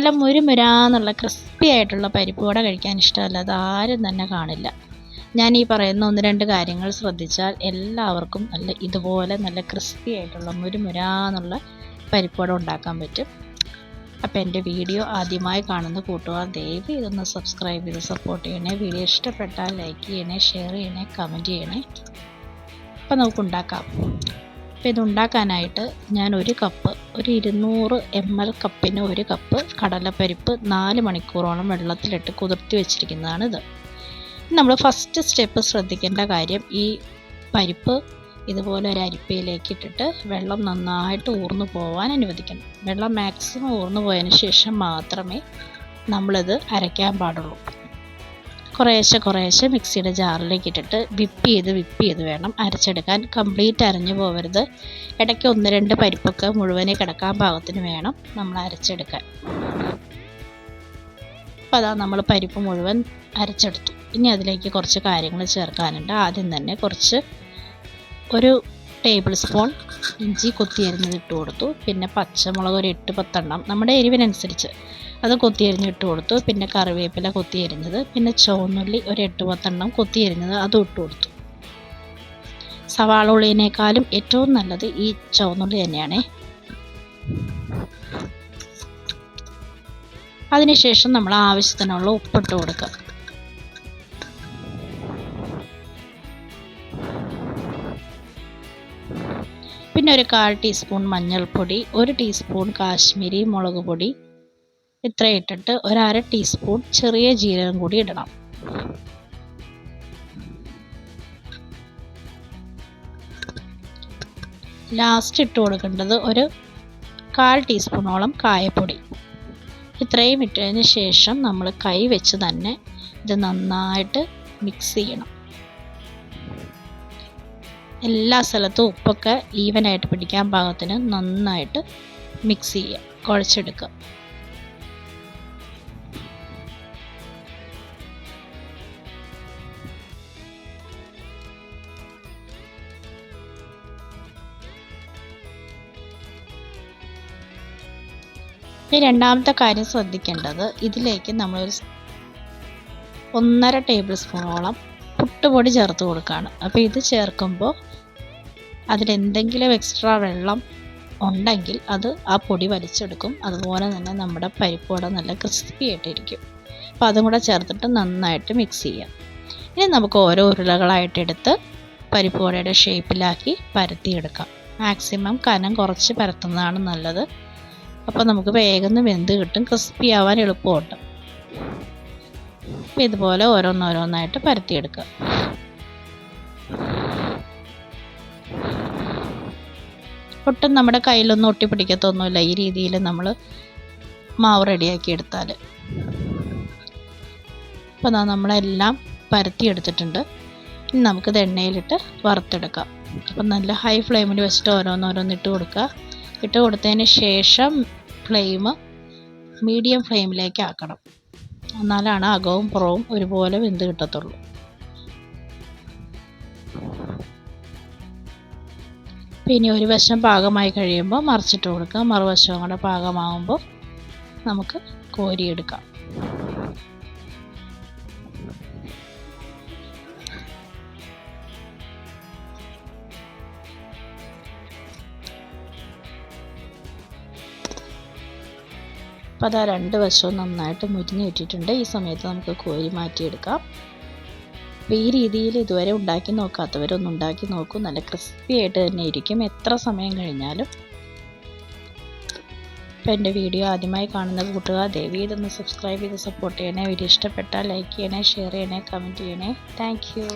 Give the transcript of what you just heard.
നല്ല മുരുമുരാന്നുള്ള ക്രിസ്പി ആയിട്ടുള്ള പരിപ്പ് വട കഴിക്കാൻ ഇഷ്ടമല്ലാതെ ആരും തന്നെ കാണില്ല. ഞാൻ ഈ പറയുന്ന 1-2 കാര്യങ്ങൾ ശ്രദ്ധിച്ചാൽ എല്ലാവർക്കും ഇതുപോലെ നല്ല ക്രിസ്പി ആയിട്ടുള്ള മുരുമുരാന്നുള്ള പരിപ്പ് വട ഉണ്ടാക്കാൻ പറ്റും. അപ്പോൾ എൻ്റെ വീഡിയോ ആദ്യമായി കാണുന്ന കൂട്ടുകാർ ദയവ് ഇതൊന്ന് സബ്സ്ക്രൈബ് ചെയ്ത് സപ്പോർട്ട് ചെയ്യണേ. വീഡിയോ ഇഷ്ടപ്പെട്ടാൽ ലൈക്ക് ചെയ്യണേ, ഷെയർ ചെയ്യണേ, കമൻറ്റ് ചെയ്യണേ. അപ്പോൾ നമുക്ക് ഉണ്ടാക്കാം. അപ്പോൾ ഇതുണ്ടാക്കാനായിട്ട് ഞാൻ ഒരു 200 ml കപ്പിന് 1 കപ്പ് കടലപ്പരിപ്പ് 4 മണിക്കൂറോളം വെള്ളത്തിലിട്ട് കുതിർത്തി വെച്ചിരിക്കുന്നതാണിത്. നമ്മൾ ഫസ്റ്റ് സ്റ്റെപ്പ് ശ്രദ്ധിക്കേണ്ട കാര്യം, ഈ പരിപ്പ് ഇതുപോലെ ഒരു അരിപ്പയിലേക്ക് ഇട്ടിട്ട് വെള്ളം നന്നായിട്ട് ഊർന്നു പോകാൻ അനുവദിക്കണം. വെള്ളം മാക്സിമം ഊർന്നു പോയതിന് ശേഷം മാത്രമേ നമ്മളിത് അരയ്ക്കാൻ പാടുള്ളൂ. കുറേശ്ശെ മിക്സിയുടെ ജാറിലേക്ക് ഇട്ടിട്ട് വിപ്പ് ചെയ്ത് വേണം അരച്ചെടുക്കാൻ. കംപ്ലീറ്റ് അരഞ്ഞു പോകരുത്. ഇടയ്ക്ക് 1-2 പരിപ്പൊക്കെ മുഴുവനെ കിടക്കാൻ പാകത്തിന് വേണം നമ്മൾ അരച്ചെടുക്കാൻ. അപ്പോൾ അതാ നമ്മൾ പരിപ്പ് മുഴുവൻ അരച്ചെടുത്തു. ഇനി അതിലേക്ക് കുറച്ച് കാര്യങ്ങൾ ചേർക്കാനുണ്ട്. ആദ്യം തന്നെ 1 ടേബിൾ സ്പൂൺ ഇഞ്ചി കൊത്തിയരിഞ്ഞത് ഇട്ട് കൊടുത്തു. പിന്നെ പച്ചമുളക് ഒരു 8-10 എണ്ണം നമ്മുടെ എരിവിനനുസരിച്ച് അത് കൊത്തിയരിഞ്ഞിട്ട് കൊടുത്തു. പിന്നെ കറിവേപ്പില കൊത്തിയരിഞ്ഞത്, പിന്നെ ചുവന്നുള്ളി ഒരു 8-10 എണ്ണം കൊത്തിയരിഞ്ഞത് അതും ഇട്ട് കൊടുത്തു. സവാള ഉള്ളിനേക്കാളും ഏറ്റവും നല്ലത് ഈ ചുവന്നുള്ളി തന്നെയാണ്. അതിനുശേഷം നമ്മൾ ആവശ്യത്തിനുള്ള ഉപ്പിട്ട് കൊടുക്കുക. പിന്നെ ഒരു 1/4 ടീസ്പൂൺ മഞ്ഞൾപ്പൊടി, 1 ടീസ്പൂൺ കാശ്മീരി മുളക് പൊടി, ഇത്ര ഇട്ടിട്ട് ഒരു 1/2 ടീസ്പൂൺ ചെറിയ ജീരകം കൂടി ഇടണം. ലാസ്റ്റ് ഇട്ട് കൊടുക്കേണ്ടത് ഒരു 1/4 ടീസ്പൂണോളം കായപ്പൊടി. ഇത്രയും ഇട്ടതിന് ശേഷം നമ്മൾ കൈ വെച്ച് തന്നെ ഇത് നന്നായിട്ട് മിക്സ് ചെയ്യണം. എല്ലാ സ്ഥലത്തും ഉപ്പൊക്കെ ഈവനായിട്ട് പിടിക്കാൻ പാകത്തിന് നന്നായിട്ട് മിക്സ് ചെയ്യുക, കുഴച്ചെടുക്കുക. ഇനി രണ്ടാമത്തെ കാര്യം ശ്രദ്ധിക്കേണ്ടത്, ഇതിലേക്ക് നമ്മളൊരു 1.5 ടേബിൾ സ്പൂണോളം പുട്ടുപൊടി ചേർത്ത് കൊടുക്കുകയാണ്. അപ്പോൾ ഇത് ചേർക്കുമ്പോൾ അതിലെന്തെങ്കിലും എക്സ്ട്രാ വെള്ളം ഉണ്ടെങ്കിൽ അത് ആ പൊടി വലിച്ചെടുക്കും. അതുപോലെ തന്നെ നമ്മുടെ പരിപ്പ് വട നല്ല ക്രിസ്പി ആയിട്ടിരിക്കും. അപ്പോൾ അതും കൂടെ ചേർത്തിട്ട് നന്നായിട്ട് മിക്സ് ചെയ്യാം. ഇനി നമുക്ക് ഓരോ ഉരുളകളായിട്ട് എടുത്ത് പരിപ്പ് വടയുടെ ഷേപ്പിലാക്കി പരത്തിയെടുക്കാം. മാക്സിമം കനം കുറച്ച് പരത്തുന്നതാണ് നല്ലത്. അപ്പോൾ നമുക്ക് വേഗം വെന്ത് കിട്ടും, ക്രിസ്പി ആവാൻ എളുപ്പമുണ്ട്. അപ്പോൾ ഇതുപോലെ ഓരോന്നോരോന്നായിട്ട് പരത്തിയെടുക്കുക. ഒട്ടും നമ്മുടെ കയ്യിലൊന്നും ഒട്ടിപ്പിടിക്കത്തൊന്നുമില്ല ഈ രീതിയിൽ നമ്മൾ മാവ് റെഡിയാക്കി എടുത്താൽ. അപ്പോൾ നമ്മളെല്ലാം പരത്തിയെടുത്തിട്ടുണ്ട്. ഇനി നമുക്കിത് എണ്ണയിലിട്ട് വറുത്തെടുക്കാം. അപ്പം നല്ല ഹൈ ഫ്ലെയിമിൽ വെച്ചിട്ട് ഓരോന്നോരോന്ന് ഇട്ട് കൊടുക്കുക. ഇട്ട് കൊടുത്തതിന് ശേഷം ഫ്ലെയിം മീഡിയം ഫ്ലെയിമിലേക്ക് ആക്കണം. എന്നാലാണ് അകവും പുറവും ഒരുപോലെ വെന്ത് കിട്ടത്തുള്ളൂ. പിന്നെ ഒരു വശം പാകമായി കഴിയുമ്പോൾ മറിച്ചിട്ട് കൊടുക്കുക. മറുവശവും കൂടെ പാകമാകുമ്പോൾ നമുക്ക് കോരിയെടുക്കാം. അപ്പോൾ അതാ 2 വശവും നന്നായിട്ട് മുരിഞ്ഞ് ഇട്ടിട്ടുണ്ട്. ഈ സമയത്ത് നമുക്ക് കോരി മാറ്റിയെടുക്കാം. അപ്പോൾ ഈ രീതിയിൽ ഇതുവരെ ഉണ്ടാക്കി നോക്കാത്തവരൊന്ന് ഉണ്ടാക്കി നോക്കൂ. നല്ല ക്രിസ്പി ആയിട്ട് തന്നെ ഇരിക്കും എത്ര സമയം കഴിഞ്ഞാലും. അപ്പോൾ എൻ്റെ വീഡിയോ ആദ്യമായി കാണുന്ന കൂട്ടുകാർ ദയവ് ഇതൊന്ന് സബ്സ്ക്രൈബ് ചെയ്ത് സപ്പോർട്ട് ചെയ്യണേ. വീഡിയോ ഇഷ്ടപ്പെട്ടാൽ ലൈക്ക് ചെയ്യണേ, ഷെയർ ചെയ്യണേ, കമൻറ്റ് ചെയ്യണേ. Thank you.